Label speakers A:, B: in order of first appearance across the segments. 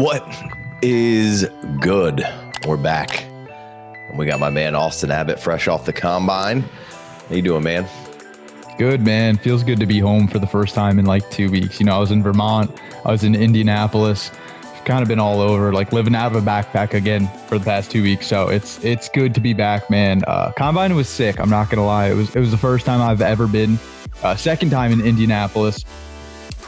A: What is good? We're back. And we got my man Austin Abbott fresh off the combine. How you doing, man?
B: Good, man. Feels good to be home for the first time in like 2 weeks. You know, I was in Vermont. I was in Indianapolis. Kind of been all over, like living out of a backpack again for the past 2 weeks. So it's good to be back, man. Combine was sick. I'm not going to lie. It was the first time I've ever been. Second time in Indianapolis.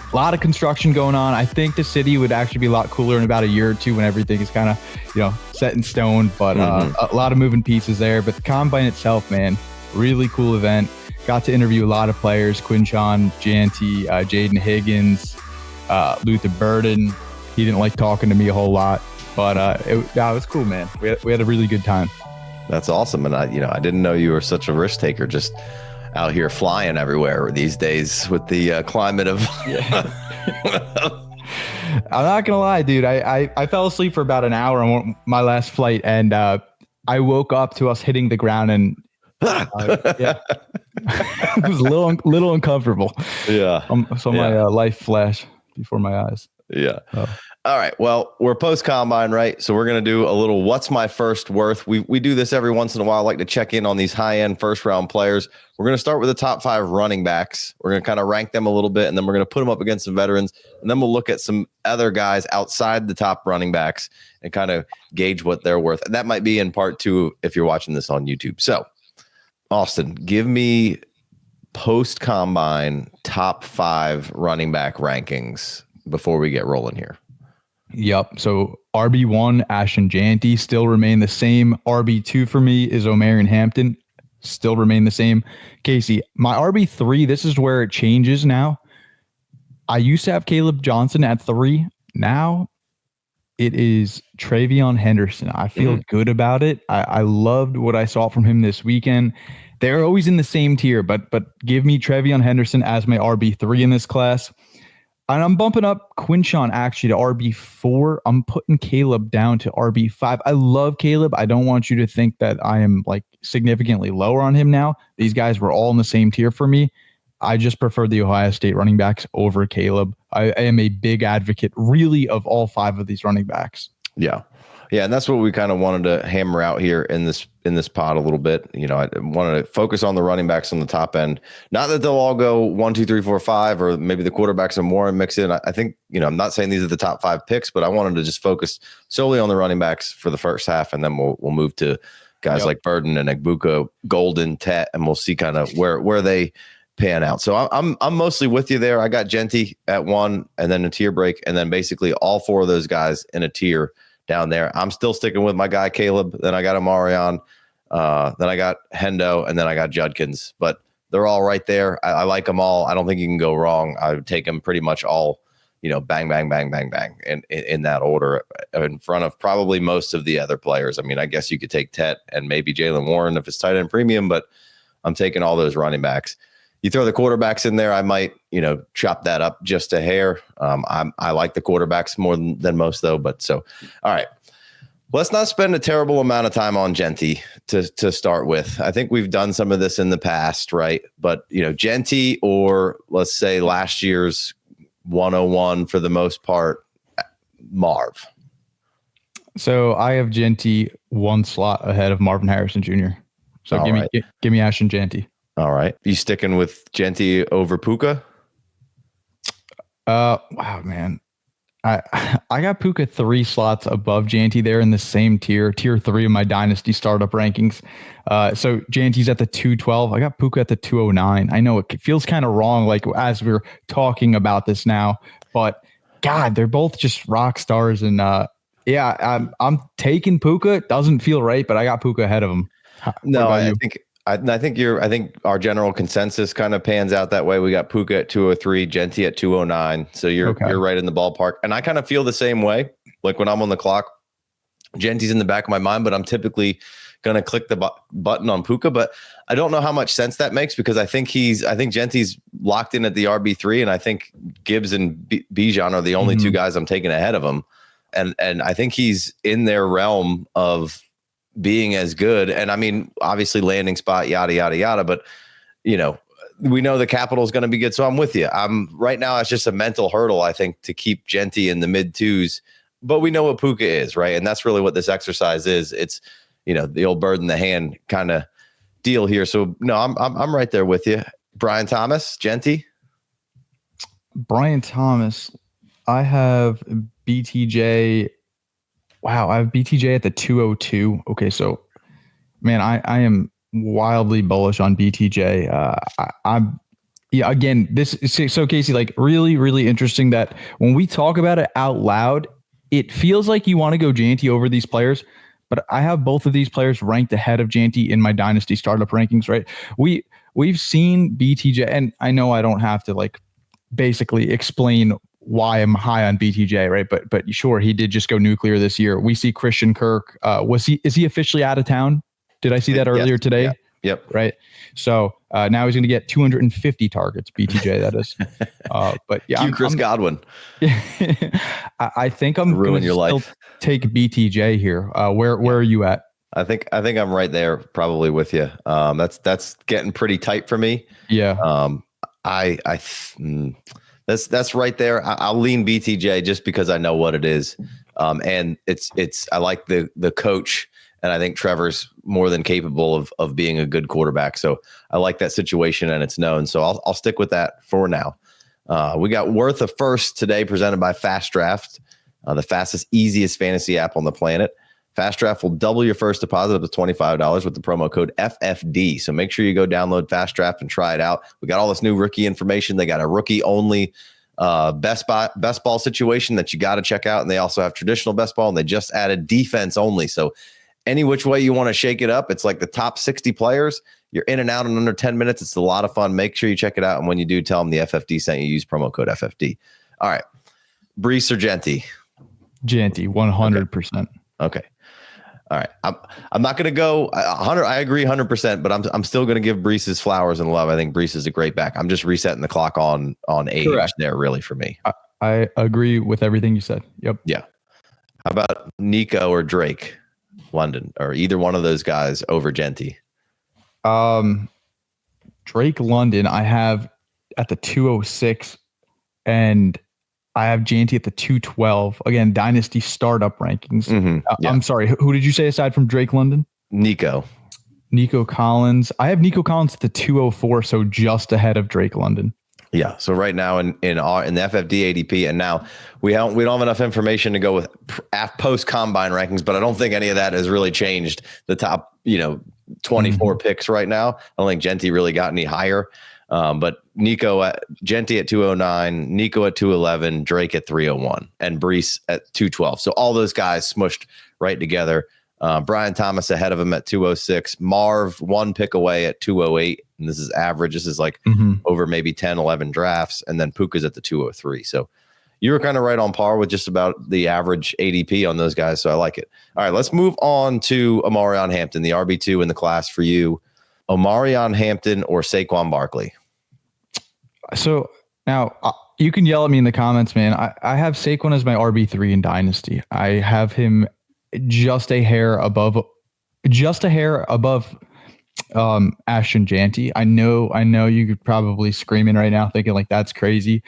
B: A lot of construction going on. I think the city would actually be a lot cooler in about a year or two when everything is kind of, set in stone. But a lot of moving pieces there. But the combine itself, man, really cool event. Got to interview a lot of players: Quinshon Judkins, Jaden Higgins, Luther Burden. He didn't like talking to me a whole lot, but it was cool, man. We had a really good time.
A: That's awesome, and I didn't know you were such a risk taker. Just out here flying everywhere these days with the climate of.
B: I'm not gonna lie, dude. I fell asleep for about an hour on my last flight, and I woke up to us hitting the ground, and it was a little uncomfortable.
A: Yeah.
B: My life flashed before my eyes.
A: Yeah. Oh. All right. Well, we're post combine, right? So we're going to do a little what's my first worth. We do this every once in a while. I like to check in on these high end first round players. We're going to start with the top 5 running backs. We're going to kind of rank them a little bit, and then we're going to put them up against some veterans, and then we'll look at some other guys outside the top running backs and kind of gauge what they're worth. And that might be in part 2 if you're watching this on YouTube. So, Austin, give me post combine top 5 running back rankings before we get rolling here.
B: Yep. So RB1, Ashton Jeanty, still remain the same. RB2 for me is Omarion Hampton, still remain the same. Casey, my RB3, this is where it changes now. I used to have Caleb Johnson at 3. Now it is Travion Henderson. I feel good about it. I loved what I saw from him this weekend. They're always in the same tier, but give me Travion Henderson as my RB3 in this class. And I'm bumping up Quinshon actually to RB4. I'm putting Caleb down to RB5. I love Caleb. I don't want you to think that I am like significantly lower on him now. These guys were all in the same tier for me. I just prefer the Ohio State running backs over Caleb. I am a big advocate really of all 5 of these running backs. Yeah.
A: Yeah, and that's what we kind of wanted to hammer out here in this pod a little bit. I wanted to focus on the running backs on the top end. Not that they'll all go 1, 2, 3, 4, 5, or maybe the quarterbacks are more and mix in. I think, I'm not saying these are the top 5 picks, but I wanted to just focus solely on the running backs for the first half, and then we'll move to guys like Burden and Egbuka, Golden, Tet, and we'll see kind of where they pan out. So I'm mostly with you there. I got Jeanty at 1, and then a tier break, and then basically all 4 of those guys in a tier down there. I'm still sticking with my guy Caleb. Then I got Omarion. Then I got Hendo, and then I got Judkins. But they're all right there. I like them all. I don't think you can go wrong. I would take them pretty much all, bang, bang, bang, bang, bang, in that order, in front of probably most of the other players. I mean, I guess you could take Tet and maybe Jaylen Warren if it's tight end premium, but I'm taking all those running backs. You throw the quarterbacks in there, I might, chop that up just a hair. I like the quarterbacks more than most, though. But so, all right, let's not spend a terrible amount of time on Jeanty to start with. I think we've done some of this in the past, right? But, Jeanty, or let's say last year's 101 for the most part, Marv.
B: So I have Jeanty 1 slot ahead of Marvin Harrison Jr. So give me Ashton Jeanty.
A: All right. You sticking with Jeanty over Puka?
B: Wow, man. I got Puka 3 slots above Jeanty there in the same tier 3 of my Dynasty startup rankings. So Jeanty's at the 212. I got Puka at the 209. I know it feels kind of wrong, like as we're talking about this now, but God, they're both just rock stars. And I'm taking Puka. It doesn't feel right, but I got Puka ahead of him.
A: No, I think our general consensus kind of pans out that way. We got Puka at 203, Jeanty at 209. So you're right in the ballpark. And I kind of feel the same way. Like when I'm on the clock, Jeanty's in the back of my mind, but I'm typically going to click the button on Puka. But I don't know how much sense that makes, because I think Jeanty's locked in at the RB3, and I think Gibbs and Bijan are the only 2 guys I'm taking ahead of him. And I think he's in their realm of being as good. And I mean, obviously landing spot, yada, yada, yada. But, we know the capital is going to be good. So I'm with you. Right now, it's just a mental hurdle, I think, to keep Jeanty in the mid 2s. but we know what Puka is, right? And that's really what this exercise is. It's, the old bird in the hand kind of deal here. So no, I'm right there with you. Brian Thomas, Jeanty.
B: Brian Thomas. I have BTJ. Wow, I have BTJ at the 202. Okay, so man, I am wildly bullish on BTJ. Again, this is so Casey, like really, really interesting that when we talk about it out loud, it feels like you want to go Jeanty over these players, but I have both of these players ranked ahead of Jeanty in my Dynasty startup rankings, right? We've seen BTJ, and I know I don't have to like basically explain why I'm high on BTJ, right? But sure, he did just go nuclear this year. We see Christian Kirk. Is he officially out of town? Did I see that earlier today?
A: Yeah. Yep.
B: Right. So now he's going to get 250 targets, BTJ, that is. But yeah,
A: Chris Godwin.
B: I think I'm going to still take BTJ here. Where are you at?
A: I think I'm right there, probably with you. That's getting pretty tight for me.
B: Yeah.
A: That's right there. I'll lean BTJ just because I know what it is. And it's I like the coach. And I think Trevor's more than capable of being a good quarterback. So I like that situation and it's known. So I'll stick with that for now. We got Worth a First today presented by Fast Draft, the fastest, easiest fantasy app on the planet. Fast Draft will double your first deposit up to $25 with the promo code FFD. So make sure you go download Fast Draft and try it out. We got all this new rookie information. They got a rookie only best ball situation that you got to check out. And they also have traditional best ball, and they just added defense only. So any which way you want to shake it up, it's like the top 60 players. You're in and out in under 10 minutes. It's a lot of fun. Make sure you check it out. And when you do, tell them the FFD sent you. Use promo code FFD. All right. Brees or Jeanty?
B: Jeanty, 100%.
A: Okay. All right. I'm not going to go 100. I agree 100%, but I'm still going to give Brees his flowers and love. I think Brees is a great back. I'm just resetting the clock on age. Correct. There, really, for me.
B: I agree with everything you said. Yep.
A: Yeah. How about Nico or Drake London, or either one of those guys over Jeanty?
B: Drake London, I have at the 206, and I have Jeanty at the 212. Again, Dynasty startup rankings. Yeah. I'm sorry. Who did you say aside from Drake London?
A: Nico
B: Collins. I have Nico Collins at the 204, so just ahead of Drake London.
A: Yeah. So right now in the FFD ADP, and now we don't have enough information to go with post combine rankings, but I don't think any of that has really changed the top 24 picks right now. I don't think Jeanty really got any higher. But Jeanty at 209, Nico at 211, Drake at 301, and Brees at 212. So all those guys smushed right together. Brian Thomas ahead of him at 206, Marv one pick away at 208. And this is average. This is like over maybe 10, 11 drafts. And then Puka's at the 203. So you were kind of right on par with just about the average ADP on those guys. So I like it. All right, let's move on to Omarion Hampton, the RB2 in the class for you. Omarion Hampton or Saquon Barkley?
B: So now you can yell at me in the comments, man. I have Saquon as my RB3 in Dynasty. I have him just a hair above Ashton Jeanty. I know you could probably screaming right now thinking like that's crazy.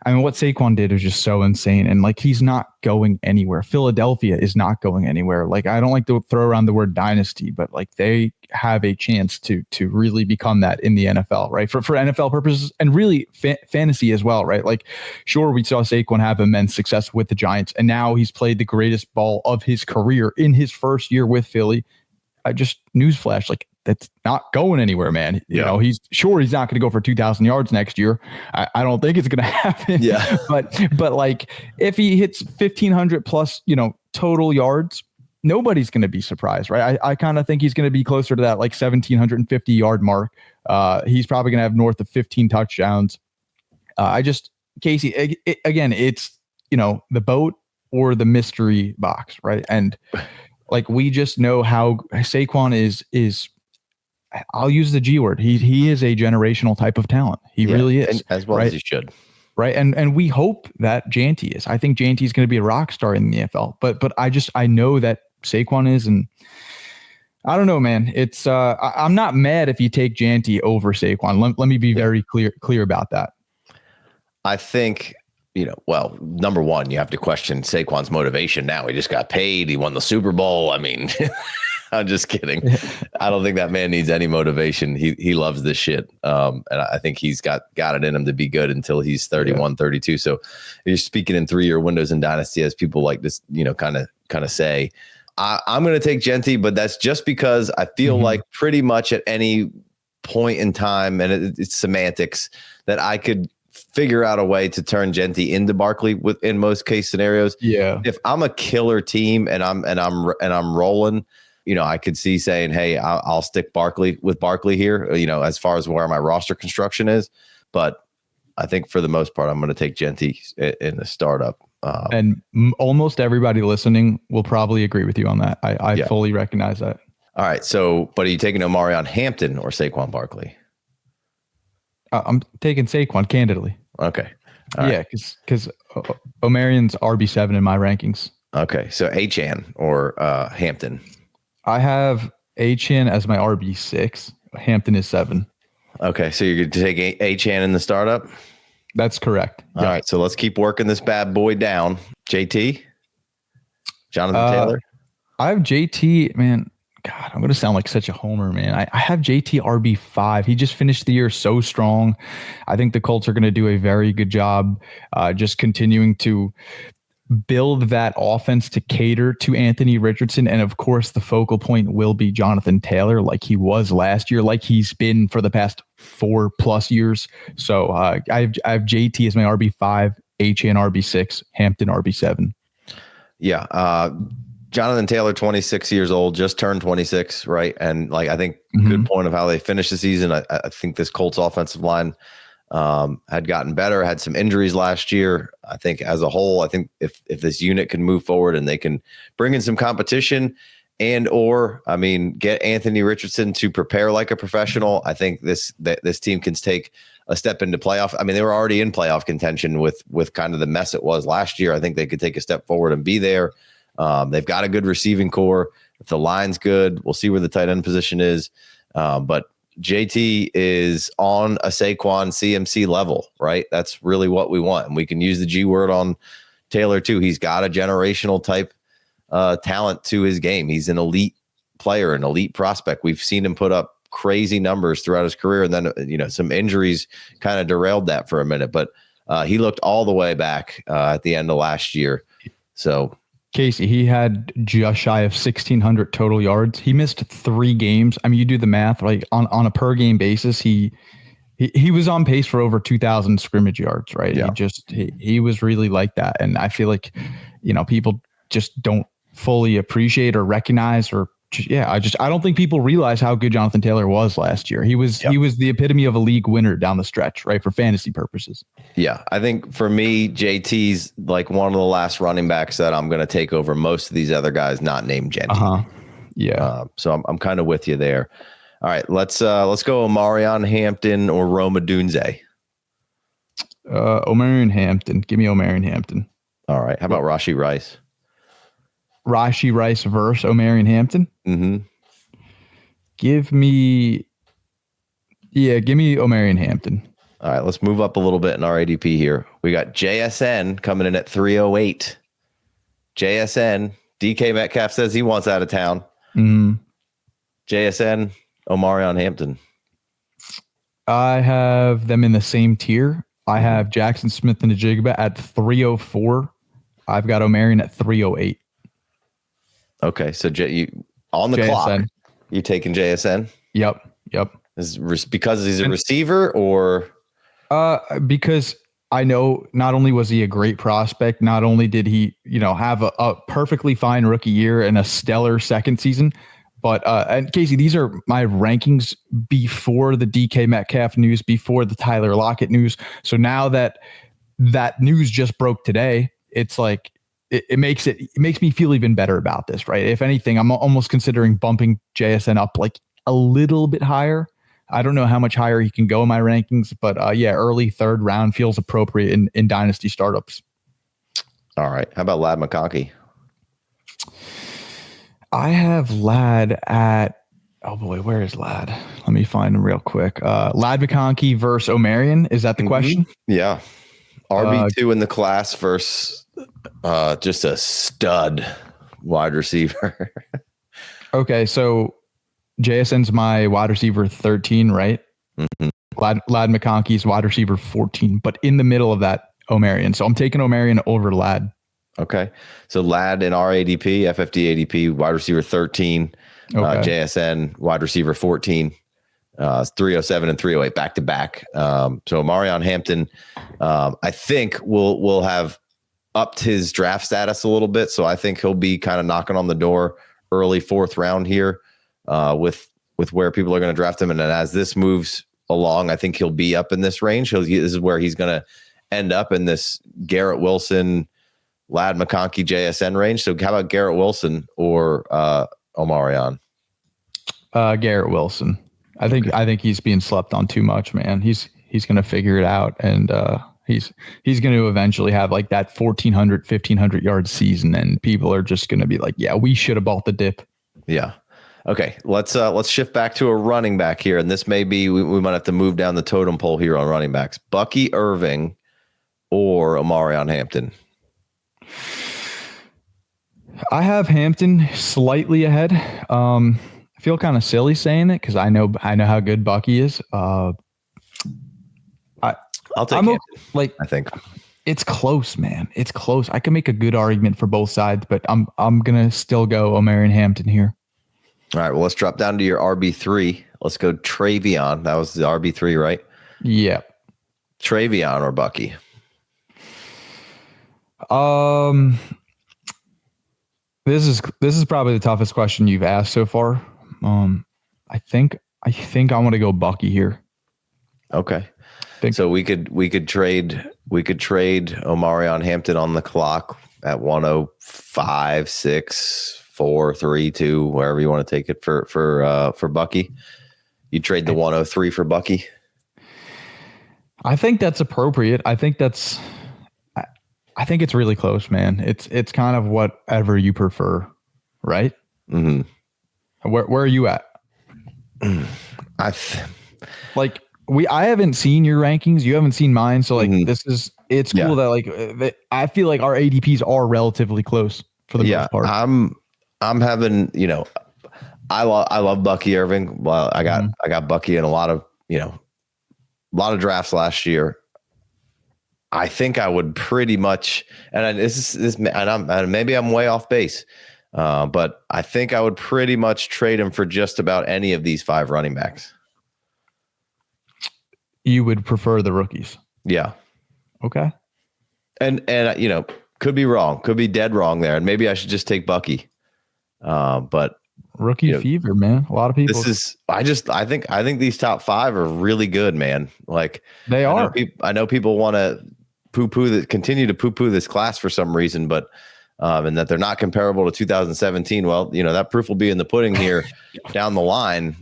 B: I mean, what Saquon did was just so insane. And like, he's not going anywhere. Philadelphia is not going anywhere. Like, I don't like to throw around the word dynasty, but like they have a chance to really become that in the NFL, right? For NFL purposes and really fantasy as well, right? Like, sure, we saw Saquon have immense success with the Giants, and now he's played the greatest ball of his career in his first year with Philly. I just newsflash, like, that's not going anywhere, man. You know, he's not going to go for 2,000 yards next year. I don't think it's going to happen. Yeah. but like if he hits 1,500 plus, total yards, nobody's going to be surprised, right? I kind of think he's going to be closer to that like 1,750 yard mark. He's probably going to have north of 15 touchdowns. Casey, again, it's, the boat or the mystery box, right? And like, we just know how Saquon is I'll use the G word. He is a generational type of talent. He really is.
A: As well, right? As he should.
B: Right. And we hope that Jeanty is. I think Jeanty is going to be a rock star in the NFL. But I know that Saquon is, and I don't know, man. It's I'm not mad if you take Jeanty over Saquon. Let me be very clear about that.
A: I think well, number one, you have to question Saquon's motivation now. He just got paid. He won the Super Bowl. I mean, I'm just kidding. I don't think that man needs any motivation. He loves this shit. And I think he's got it in him to be good until he's 31, 32. So you're speaking in 3-year windows in Dynasty, as people like this, kind of say. I'm going to take Jeanty, but that's just because I feel like pretty much at any point in time, and it's semantics, that I could figure out a way to turn Jeanty into Barkley in most case scenarios.
B: Yeah.
A: If I'm a killer team and I'm rolling, I could see saying, hey, I'll stick with Barkley here, as far as where my roster construction is. But I think for the most part, I'm going to take Jeanty in the startup.
B: And almost everybody listening will probably agree with you on that. I fully recognize that.
A: All right. So, but are you taking Omarion Hampton or Saquon Barkley?
B: I'm taking Saquon, candidly.
A: Okay.
B: Yeah, because Omarion's RB7 in my rankings.
A: Okay. So Achane or Hampton? I
B: have Achane as my RB6. Hampton is 7.
A: Okay. So you're going to take Achane in the startup?
B: That's correct.
A: All right. So let's keep working this bad boy down. JT? Jonathan Taylor?
B: I have JT, man. God, I'm going to sound like such a homer, man. I have JT RB5. He just finished the year so strong. I think the Colts are going to do a very good job just continuing to build that offense to cater to Anthony Richardson. And of course, the focal point will be Jonathan Taylor, like he was last year, like he's been for the past 4+ years. So I have JT as my RB5, Achane RB6, Hampton RB7.
A: Yeah. Jonathan Taylor, 26 years old, just turned 26, right? And I think good point of how they finished the season. I think this Colts offensive line had gotten better, had some injuries last year. I think as a whole, I think if this unit can move forward and they can bring in some competition get Anthony Richardson to prepare like a professional, I think this team can take a step into playoff. I mean, they were already in playoff contention with kind of the mess it was last year. I think they could take a step forward and be there. They've got a good receiving core. If the line's good, we'll see where the tight end position is. But JT is on a Saquon CMC level, right? That's really what we want. And we can use the G word on Taylor too. He's got a generational type talent to his game. He's an elite player, an elite prospect. We've seen him put up crazy numbers throughout his career. And then, some injuries kind of derailed that for a minute, but he looked all the way back at the end of last year. So
B: Casey, he had just shy of 1,600 total yards. He missed 3 games. I mean, you do the math, like on a per game basis, he was on pace for over 2,000 scrimmage yards, right? Yeah. He was really like that. And I feel like, people just don't fully appreciate or recognize I don't think people realize how good Jonathan Taylor was last year. He was the epitome of a league winner down the stretch, right? For fantasy purposes. Yeah.
A: I think for me, JT's like one of the last running backs that I'm going to take over most of these other guys not named Jeanty.
B: Yeah.
A: So I'm kind of with you there. All right, let's go Omarion Hampton or Rome Odunze.
B: Omarion Hampton. Give me Omarion Hampton.
A: All right. How about Rashee Rice?
B: Rashee Rice versus Omarion Hampton.
A: Mm-hmm.
B: Give me Omarion Hampton.
A: All right, let's move up a little bit in our ADP here. We got JSN coming in at 308. JSN, DK Metcalf says he wants out of town.
B: Mm-hmm.
A: JSN, Omarion Hampton.
B: I have them in the same tier. I have Jackson Smith and Najigba at 304. I've got Omarion at 308.
A: Okay, so you on the JSN. Clock, you taking JSN?
B: Yep.
A: Is because he's a receiver or?
B: Because I know not only was he a great prospect, not only did he, have a perfectly fine rookie year and a stellar second season, but and Casey, these are my rankings before the DK Metcalf news, before the Tyler Lockett news. So now that news just broke today, it's like. It makes me feel even better about this, right? If anything, I'm almost considering bumping JSN up like a little bit higher. I don't know how much higher he can go in my rankings, but early 3rd round feels appropriate in Dynasty startups.
A: All right. How about Ladd McConkey?
B: I have Ladd at, oh boy, where is Ladd? Let me find him real quick. Ladd McConkey versus Omarion. Is that the question?
A: Yeah. RB2 in the class versus just a stud wide receiver.
B: Okay, so JSN's my wide receiver 13, right?
A: Mm-hmm.
B: Lad McConkey's wide receiver 14, but in the middle of that, Omarion. So I'm taking Omarion over Lad.
A: Okay. So Lad in our ADP, FFD ADP, wide receiver 13, JSN, wide receiver 14, 307 and 308 back to back. So Omarion Hampton, I think will have upped his draft status a little bit. So I think he'll be kind of knocking on the door early 4th round here with where people are going to draft him. And then as this moves along, I think he'll be up in this range. This is where he's going to end up in this Garrett Wilson, Lad McConkey, JSN range. So how about Garrett Wilson or Omarion?
B: Garrett Wilson. I think he's being slept on too much, man. He's going to figure it out, and he's going to eventually have like that 1,400, 1,500 yard season, and people are just going to be like, yeah, we should have bought the dip.
A: Yeah. Okay, let's shift back to a running back here, and this may be we might have to move down the totem pole here on running backs. Bucky Irving or Omarion Hampton.
B: I have Hampton slightly ahead. I feel kind of silly saying it because I know how good Bucky is.
A: I'll take Hampton. I think
B: it's close, man. It's close. I can make a good argument for both sides, but I'm gonna still go Omarion Hampton here.
A: All right, well, let's drop down to your RB3. Let's go Travion. That was the RB3, right?
B: Yeah.
A: Travion or Bucky?
B: This is probably the toughest question you've asked so far. I think I want to go Bucky here.
A: Okay. So we could trade Omarion Hampton on the clock at 105, 6, 4, 3, 2, wherever you want to take it for Bucky. You trade the 103 for Bucky.
B: I think that's appropriate. I think it's really close, man. It's kind of whatever you prefer, right?
A: Mm-hmm.
B: Where are you at? I haven't seen your rankings. You haven't seen mine. So it's cool that I feel like our ADPs are relatively close for the most part.
A: I'm having, I love Bucky Irving. Well, I got Bucky in a lot of drafts last year. I think I would pretty much, and maybe I'm way off base, but I think I would pretty much trade him for just about any of these 5 running backs.
B: You would prefer the rookies?
A: Yeah.
B: Okay.
A: And could be wrong, could be dead wrong there, and maybe I should just take Bucky. But
B: rookie fever, man. A lot of people.
A: I think these top 5 are really good, man. Like
B: they are.
A: I know people want to continue to poo-poo this class for some reason, but and that they're not comparable to 2017. Well, that proof will be in the pudding here down the line.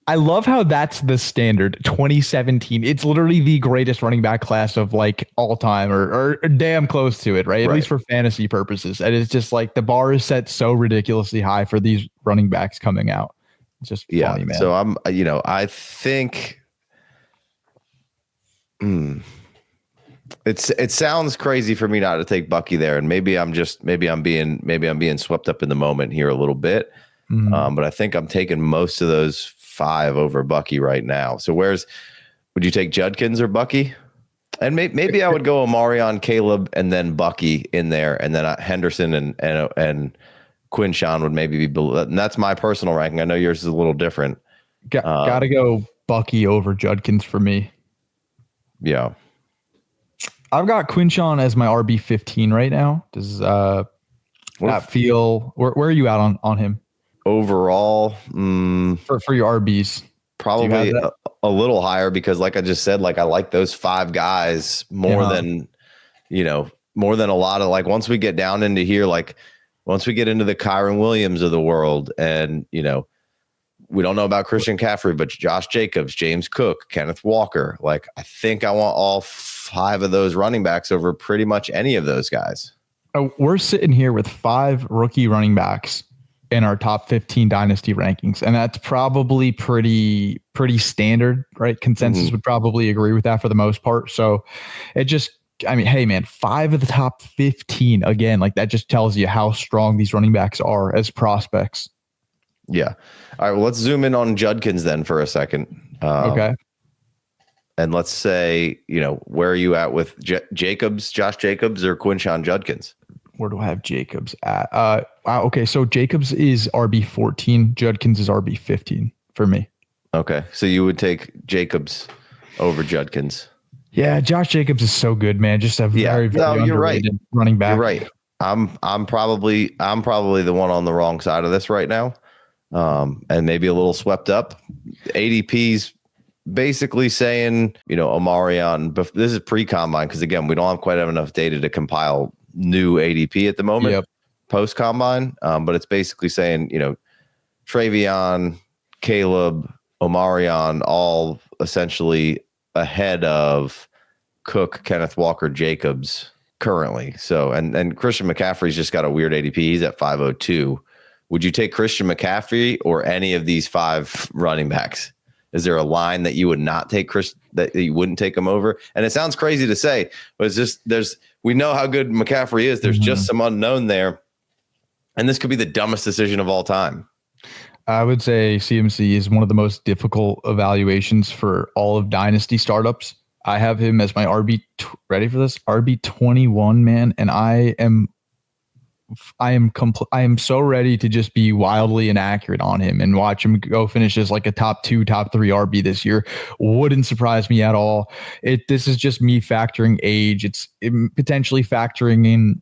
B: I love how that's the standard. 2017. It's literally the greatest running back class of like all time or damn close to it, right? At least for fantasy purposes. And it's just like the bar is set so ridiculously high for these running backs coming out. It's just funny, man.
A: So I think it sounds crazy for me not to take Bucky there. And maybe I'm being swept up in the moment here a little bit. But I think I'm taking most of those 5 over Bucky right now. So would you take Judkins or Bucky? And maybe I would go Omarion, Caleb, and then Bucky in there, and then Henderson and Quinshon would maybe be below. And that's my personal ranking. I know yours is a little different.
B: Gotta go Bucky over Judkins for me.
A: Yeah.
B: I've got Quinshon as my RB 15 right now. Does that feel? Where are you at on him?
A: Overall,
B: for your RBs,
A: probably a little higher because, like I just said, like I like those 5 guys more than a lot of once we get down into here, once we get into the Kyren Williams of the world, and we don't know about Christian McCaffrey, but Josh Jacobs, James Cook, Kenneth Walker. I think I want all 5 of those running backs over pretty much any of those guys.
B: We're sitting here with 5 rookie running backs in our top 15 dynasty rankings. And that's probably pretty standard, right? Consensus would probably agree with that for the most part. So it just I mean, hey man, 5 of the top 15 again. Like that just tells you how strong these running backs are as prospects.
A: Yeah. All right. Well, let's zoom in on Judkins then for a second.
B: Okay.
A: And let's say, where are you at with Jacobs, Josh Jacobs, or Quinshon Judkins?
B: Where do I have Jacobs at? Okay, so Jacobs is RB14. Judkins is RB15 for me.
A: Okay, so you would take Jacobs over Judkins.
B: Yeah, Josh Jacobs is so good, man. Just a very underrated running back.
A: You're right. I'm probably the one on the wrong side of this right now, and maybe a little swept up. ADP's basically saying, Omarion, but this is pre-combine because again, we don't quite have enough data to compile new ADP at the moment, post-combine. But it's basically saying, Travion, Caleb, Omarion, all essentially ahead of Cook, Kenneth Walker, Jacobs currently. So, and Christian McCaffrey's just got a weird ADP. He's at 502. Would you take Christian McCaffrey or any of these 5 running backs? Is there a line that you would not take that you wouldn't take him over? And it sounds crazy to say, but it's just, we know how good McCaffrey is. There's just some unknown there. And this could be the dumbest decision of all time.
B: I would say CMC is one of the most difficult evaluations for all of Dynasty startups. I have him as my ready for this? RB21, man. And I am so ready to just be wildly inaccurate on him and watch him go finish as like a top 2, top 3 RB this year. Wouldn't surprise me at all. This is just me factoring age. It's potentially factoring in,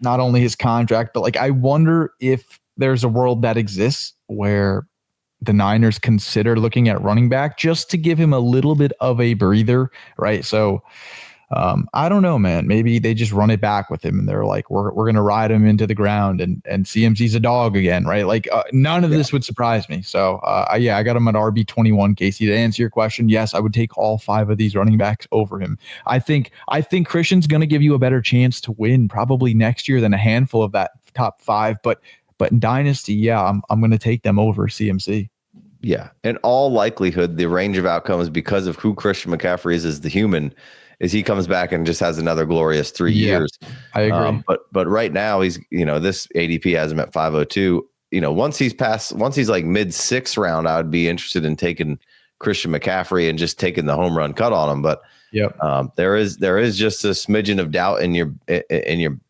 B: not only his contract, but like I wonder if there's a world that exists where the Niners consider looking at running back just to give him a little bit of a breather, right? So I don't know, man. Maybe they just run it back with him and they're like, we're going to ride him into the ground and CMC's a dog again, right? Like none of this would surprise me. So I got him at RB21, Casey. To answer your question, yes, I would take all 5 of these running backs over him. I think Christian's going to give you a better chance to win probably next year than a handful of that top 5, but in Dynasty, I'm going to take them over CMC.
A: Yeah. In all likelihood, the range of outcomes because of who Christian McCaffrey is as the human is he comes back and just has another glorious 3 years.
B: I agree.
A: But right now he's, this ADP has him at 502. Once he's like mid 6th round, I would be interested in taking Christian McCaffrey and just taking the home run cut on him. But there is just a smidgen of doubt in your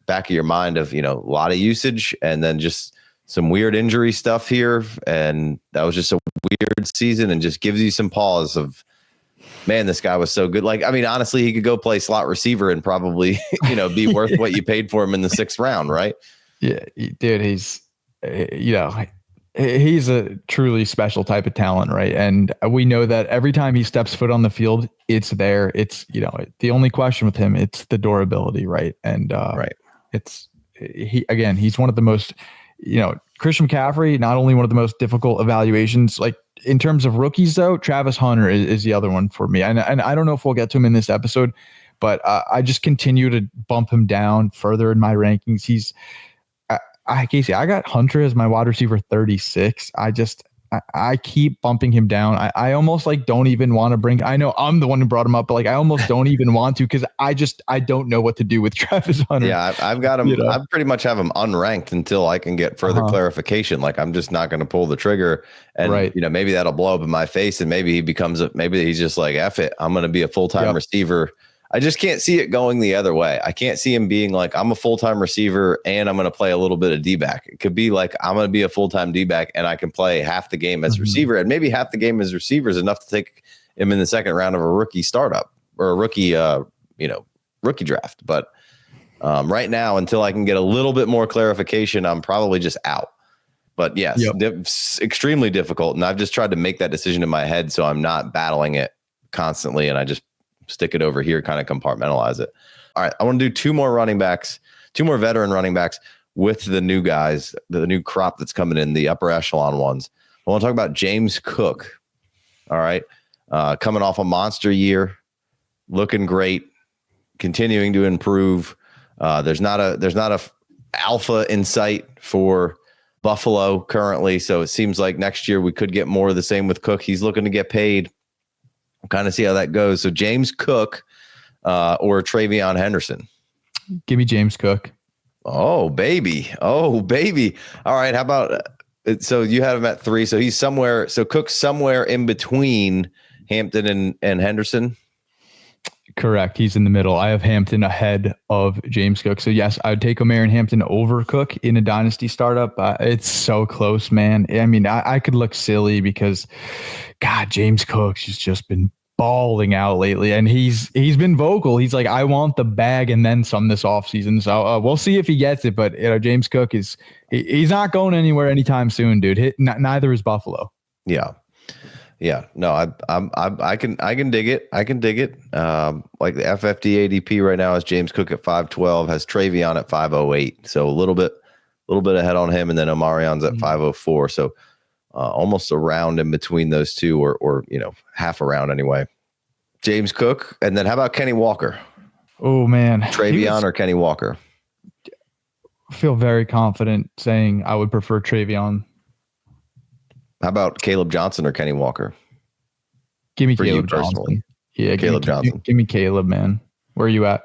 A: back of your mind of, a lot of usage and then just some weird injury stuff here. And that was just a weird season and just gives you some pause of, man, this guy was so good. Like, I mean, honestly, he could go play slot receiver and probably, be worth what you paid for him in the 6th round, right?
B: Yeah, dude, he's a truly special type of talent, right? And we know that every time he steps foot on the field, it's there. It's, the only question with him, it's the durability, right? And he's one of the most, Christian McCaffrey, not only one of the most difficult evaluations, like in terms of rookies though, Travis Hunter is the other one for me. And I don't know if we'll get to him in this episode, but I just continue to bump him down further in my rankings. Casey, I got Hunter as my wide receiver 36. I keep bumping him down. I almost like don't even want to I know I'm the one who brought him up, but like I almost don't even want to because I don't know what to do with Travis Hunter.
A: Yeah, I've got him. I pretty much have him unranked until I can get further clarification. Like I'm just not going to pull the trigger, and maybe that'll blow up in my face, and maybe he becomes maybe he's just like F it. I'm going to be a full-time receiver. I just can't see it going the other way. I can't see him being like, I'm a full-time receiver and I'm going to play a little bit of D-back. It could be like, I'm going to be a full-time D-back and I can play half the game as receiver, and maybe half the game as receiver is enough to take him in the 2nd round of a rookie startup or a rookie, rookie draft. But right now, until I can get a little bit more clarification, I'm probably just out. But yes, extremely difficult. And I've just tried to make that decision in my head so I'm not battling it constantly. And I just stick it over here, kind of compartmentalize it. All right. I want to do 2 more running backs, 2 more veteran running backs with the new guys, the new crop that's coming in, the upper echelon ones. I want to talk about James Cook. All right. Coming off a monster year, looking great, continuing to improve. There's not a alpha in sight for Buffalo currently. So it seems like next year we could get more of the same with Cook. He's looking to get paid. We'll kind of see how that goes. So James Cook, or Travion Henderson?
B: Give me James Cook.
A: Oh, baby. All right. How about, so you have him at 3. So he's somewhere. So Cook's somewhere in between Hampton and Henderson.
B: Correct. He's in the middle. I have Hampton ahead of James Cook. So yes, I would take Omarion Hampton over Cook in a dynasty startup. It's so close, man. I mean, I could look silly because, God, James Cook's just been balling out lately, and he's been vocal. He's like, I want the bag and then some this offseason. So we'll see if he gets it. But James Cook he's not going anywhere anytime soon, dude. Neither is Buffalo.
A: Yeah, no, I can dig it. Like the FFD ADP right now is James Cook at 512, has Travion at 508, so a little bit ahead on him, and then Omarion's at 504. So almost a round in between those two, or half a round anyway. James Cook, and then how about Kenny Walker?
B: Oh man,
A: Travion or Kenny Walker?
B: I feel very confident saying I would prefer Travion.
A: How about Caleb Johnson or Kenny Walker?
B: Give me Caleb Johnson. Yeah,
A: Caleb Johnson.
B: Give me Caleb, man. Where are you at?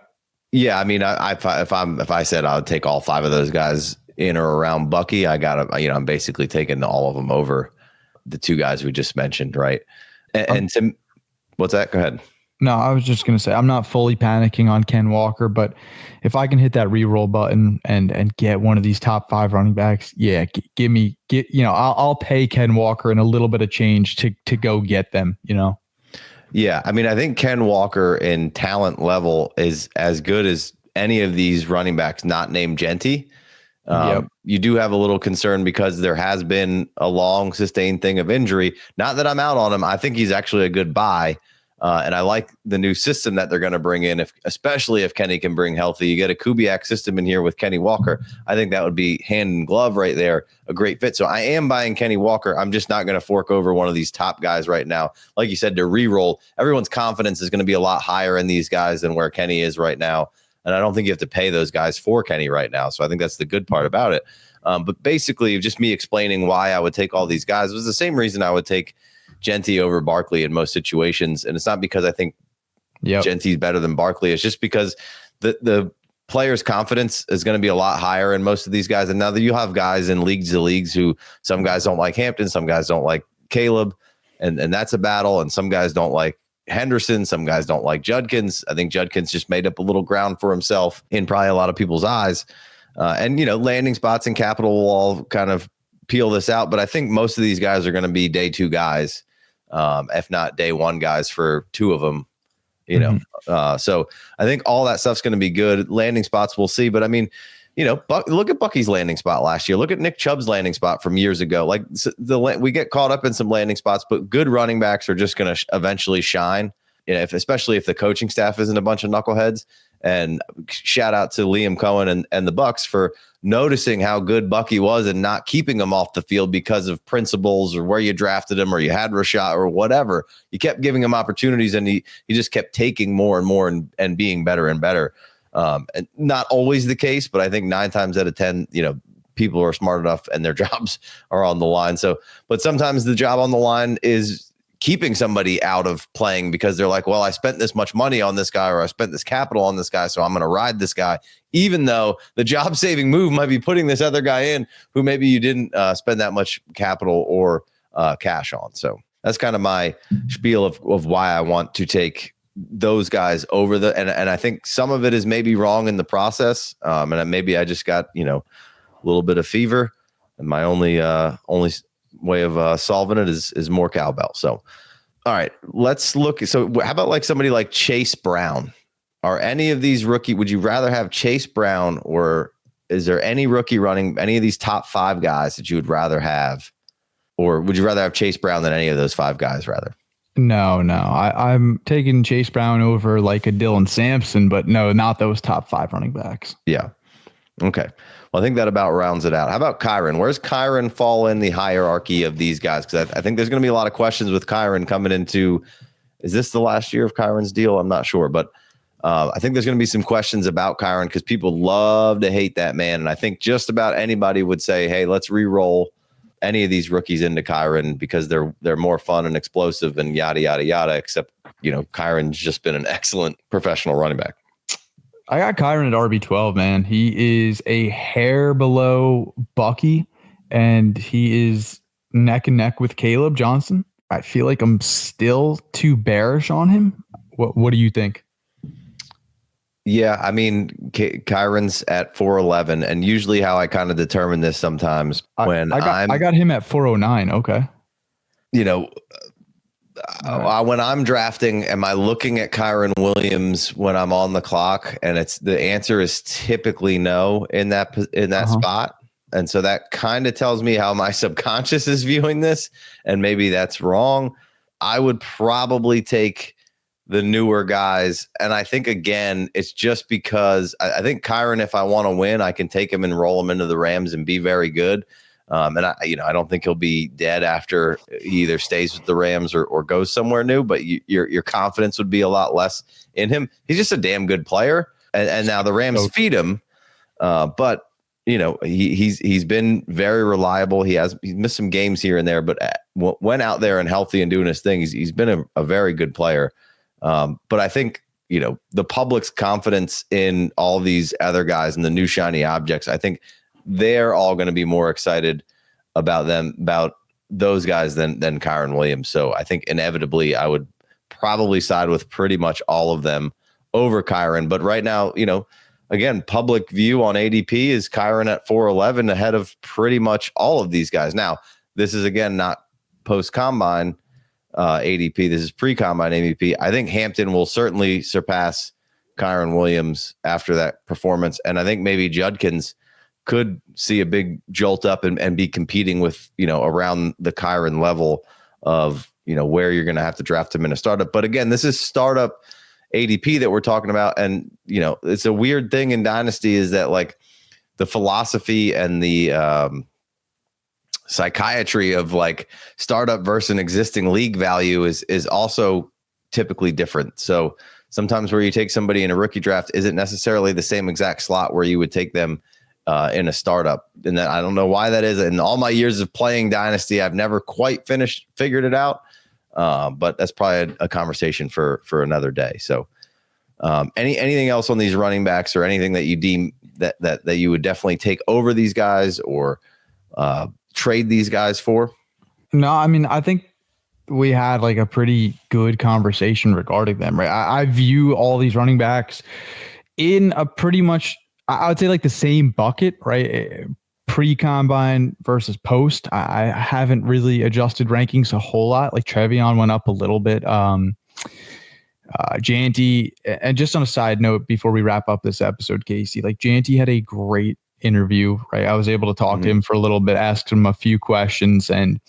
A: Yeah, I mean, if I said I would take all 5 of those guys in or around Bucky, I'm basically taking all of them over the 2 guys we just mentioned, right? And Tim, what's that? Go ahead.
B: No, I was just gonna say I'm not fully panicking on Ken Walker, but if I can hit that reroll button and get one of these top 5 running backs, yeah, I'll pay Ken Walker and a little bit of change to go get them.
A: Yeah, I mean, I think Ken Walker in talent level is as good as any of these running backs not named Jeanty.
B: Yep.
A: You do have a little concern because there has been a long sustained thing of injury. Not that I'm out on him. I think he's actually a good buy. And I like the new system that they're going to bring in, especially if Kenny can bring healthy. You get a Kubiak system in here with Kenny Walker. I think that would be hand in glove right there, a great fit. So I am buying Kenny Walker. I'm just not going to fork over one of these top guys right now. Like you said, to re-roll, everyone's confidence is going to be a lot higher in these guys than where Kenny is right now. And I don't think you have to pay those guys for Kenny right now. So I think that's the good part about it. But basically, just me explaining why I would take all these guys was the same reason I would take Jeanty over Barkley in most situations. And it's not because I think Jeanty's better than Barkley. It's just because the player's confidence is going to be a lot higher in most of these guys. And now that you have guys in leagues who some guys don't like Hampton, some guys don't like Caleb, and that's a battle. And some guys don't like Henderson, some guys don't like Judkins. I think Judkins just made up a little ground for himself in probably a lot of people's eyes. And landing spots and capital will all kind of peel this out. But I think most of these guys are going to be day 2 guys. If not day 1 guys for 2 of them, so I think all that stuff's going to be good. Landing spots, we'll see. But I mean, look at Bucky's landing spot last year. Look at Nick Chubb's landing spot from years ago. Like we get caught up in some landing spots, but good running backs are just going to eventually shine. Especially if the coaching staff isn't a bunch of knuckleheads. And shout out to Liam Cohen and the Bucks for noticing how good Bucky was and not keeping him off the field because of principles or where you drafted him or you had Rashad or whatever. You kept giving him opportunities and he just kept taking more and more and being better and better. And not always the case, but I think 9 times out of 10, people are smart enough and their jobs are on the line. So, but sometimes the job on the line is keeping somebody out of playing because they're like, well, I spent this much money on this guy or I spent this capital on this guy, so I'm going to ride this guy, even though the job-saving move might be putting this other guy in who maybe you didn't spend that much capital or cash on. So that's kind of my spiel of why I want to take those guys over and I think some of it is maybe wrong in the process. And maybe I just got, a little bit of fever, and my only way of solving it is more cowbell. So, all right, let's look. So how about like somebody like Chase Brown? Are any of these would you rather have Chase Brown, or is there any rookie running any of these top 5 guys that you would rather have, or would you rather have Chase Brown than any of those 5 guys rather?
B: No, I'm taking Chase Brown over like a Dylan Sampson, but no, not those top 5 running backs.
A: Yeah. Okay. Well, I think that about rounds it out. How about Kyren? Where's Kyren fall in the hierarchy of these guys? Because I think there's going to be a lot of questions with Kyren coming into, is this the last year of Kyren's deal? I'm not sure, but I think there's going to be some questions about Kyren because people love to hate that man. And I think just about anybody would say, hey, let's re-roll any of these rookies into Kyren because they're more fun and explosive and yada, yada, yada, except Kyren's just been an excellent professional running back.
B: I got Kyren at RB12, man. He is a hair below Bucky, and he is neck and neck with Caleb Johnson. I feel like I'm still too bearish on him. What do you think?
A: Yeah, I mean, Kyren's at 411, and usually how I kind of determine this sometimes when
B: I got him at 409. Okay.
A: When I'm drafting, am I looking at Kyren Williams when I'm on the clock? And the answer is typically no in that spot. And so that kind of tells me how my subconscious is viewing this. And maybe that's wrong. I would probably take the newer guys. And I think, again, it's just because I think Kyren, if I want to win, I can take him and roll him into the Rams and be very good. And I don't think he'll be dead after he either stays with the Rams or goes somewhere new, but your confidence would be a lot less in him. He's just a damn good player. And now the Rams feed him. But he's been very reliable. He's missed some games here and there, but when out there and healthy and doing his thing, he's been a very good player. But I think, the public's confidence in all these other guys and the new shiny objects, I think they're all going to be more excited about those guys than Kyren Williams. So I think inevitably I would probably side with pretty much all of them over Kyren. But right now, again, public view on ADP is Kyren at 411 ahead of pretty much all of these guys. Now, this is, again, not post-combine ADP. This is pre-combine ADP. I think Hampton will certainly surpass Kyren Williams after that performance. And I think maybe Judkins could see a big jolt up and be competing with, around the Kyren level of, where you're going to have to draft him in a startup. But again, this is startup ADP that we're talking about. And, it's a weird thing in Dynasty is that, like, the philosophy and the psychiatry of, like, startup versus an existing league value is also typically different. So sometimes where you take somebody in a rookie draft isn't necessarily the same exact slot where you would take them in a startup. And that, I don't know why that is. In all my years of playing Dynasty, I've never quite figured it out. But that's probably a conversation for another day. So anything else on these running backs or anything that you deem that you would definitely take over these guys or trade these guys for?
B: No, I mean, I think we had like a pretty good conversation regarding them, right? I view all these running backs in a pretty much, I would say, like the same bucket, right? Pre-combine versus post. I haven't really adjusted rankings a whole lot. Like Trevion went up a little bit. Jeanty, and just on a side note, before we wrap up this episode, Casey, like Jeanty had a great interview, right? I was able to talk to him for a little bit, ask him a few questions, and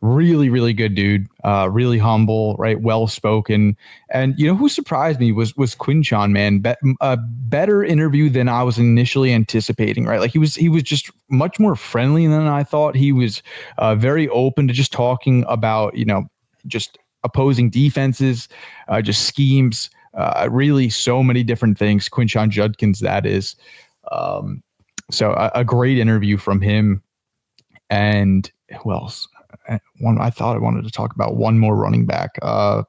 B: really, really good dude. Really humble, right? Well-spoken. And who surprised me was Quinshon, man. A better interview than I was initially anticipating, right? Like he was just much more friendly than I thought. He was very open to just talking about, just opposing defenses, just schemes, really so many different things. Quinshon Judkins, that is. So a great interview from him. And who else? I thought I wanted to talk about one more running back. I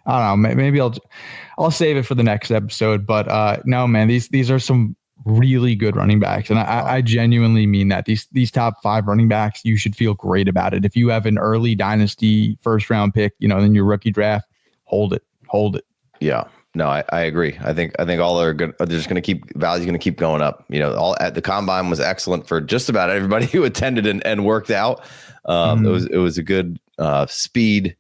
B: don't know. Maybe I'll save it for the next episode. But no, man, these are some really good running backs, and I genuinely mean that. These top 5 running backs, you should feel great about it. If you have an early Dynasty first round pick, in your rookie draft, hold it.
A: Yeah. No, I agree. I think all are good. They're just going to keep values going to keep going up. All at the combine was excellent for just about everybody who attended and worked out. It was a good speed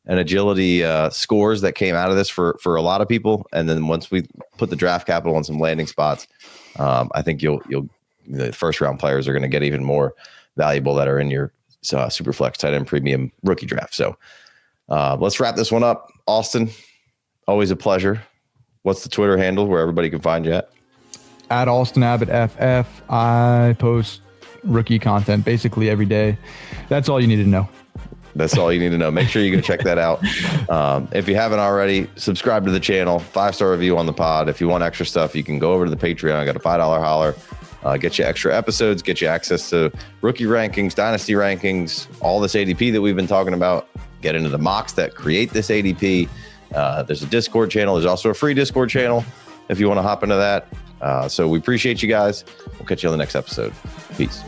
A: and agility scores that came out of this for a lot of people. And then once we put the draft capital on some landing spots, I think the first round players are going to get even more valuable that are in your Superflex tight end premium rookie draft. So let's wrap this one up. Austin, always a pleasure. What's the Twitter handle where everybody can find you at
B: Austin Abbott FF. I post rookie content basically every day. That's all you need to know.
A: That's all you need to know. Make sure you go check that out. If you haven't already, subscribe to the channel, 5-star review on the pod. If you want extra stuff, you can go over to the Patreon. I got a $5 holler, get you extra episodes, get you access to rookie rankings, dynasty rankings, all this ADP that we've been talking about, get into the mocks that create this ADP, There's a Discord channel. There's also a free Discord channel if you want to hop into that. So we appreciate you guys. We'll catch you on the next episode. Peace.